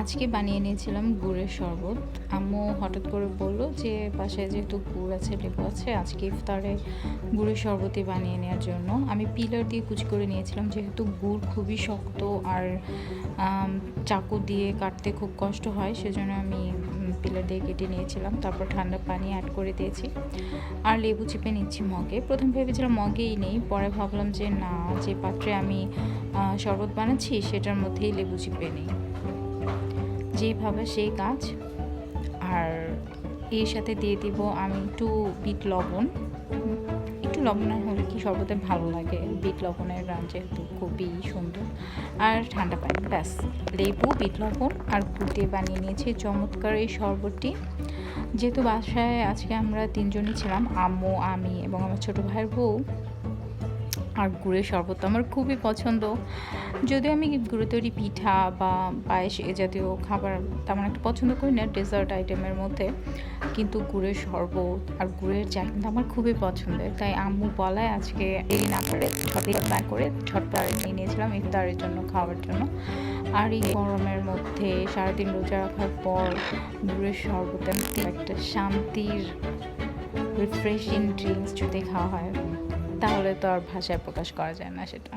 আজকে বানিয়ে নিয়েছিলাম গুড়ের শরবত। আম্মু হঠাৎ করে বলল যে বাসায় যেহেতু গুড় আছে, লেবু আছে, আজকে ইফতারে গুড়ের শরবতই বানিয়ে নেওয়ার জন্য। আমি পিলার দিয়ে কুচি করে নিয়েছিলাম, যেহেতু গুড় খুবই শক্ত আর চাকু দিয়ে কাটতে খুব কষ্ট হয়, সেজন্য আমি পিলার দিয়ে কেটে নিয়েছিলাম। তারপর ঠান্ডা পানি অ্যাড করে দিয়েছি আর লেবু চিপে নিচ্ছি মগে। প্রথম ভেবেছিলাম মগেই নেই, পরে ভাবলাম যে না, যে পাত্রে আমি শরবত বানাচ্ছি সেটার মধ্যেই লেবু চিপে নিই। যেভাবে সেই কাজ। আর এর সাথে দিয়ে দিব আমি একটু বিট লবণ। একটু লবণ হলে কি শরবতে ভালো লাগে, বিট লবণের গ্রাম যেহেতু খুবই সুন্দর। আর ঠান্ডা পানি, ব্যাস। লেবু, বিট লবণ আর গুড় দিয়ে বানিয়ে নিয়েছি চমৎকার এই শরবতটি। যেহেতু বাসায় আজকে আমরা তিনজনই ছিলাম, আম্মু, আমি এবং আমার ছোটো ভাইয়ের বউ। আর গুড়ের শরবত আমার খুবই পছন্দ। যদিও আমি গুঁড়ো তৈরি পিঠা বা পায়েস এ জাতীয় খাবার তেমন একটা পছন্দ করি না ডেজার্ট আইটেমের মধ্যে, কিন্তু গুড়ের শরবত আর গুড়ের চা কিন্তু আমার খুবই পছন্দের। তাই আম্মু বলায় আজকে দেরি না করে প্ল্যান করে ঝটপট নিয়ে নিয়েছিলাম ইফতারের জন্য, খাওয়ার জন্য। আর এই গরমের মধ্যে সারাদিন রোজা রাখার পর গুড়ের শরবতের একটা শান্তির রিফ্রেশিং ড্রিঙ্কস যদি খাওয়া হয়, তাহলে তো আর ভাষায় প্রকাশ করা যায় না সেটা।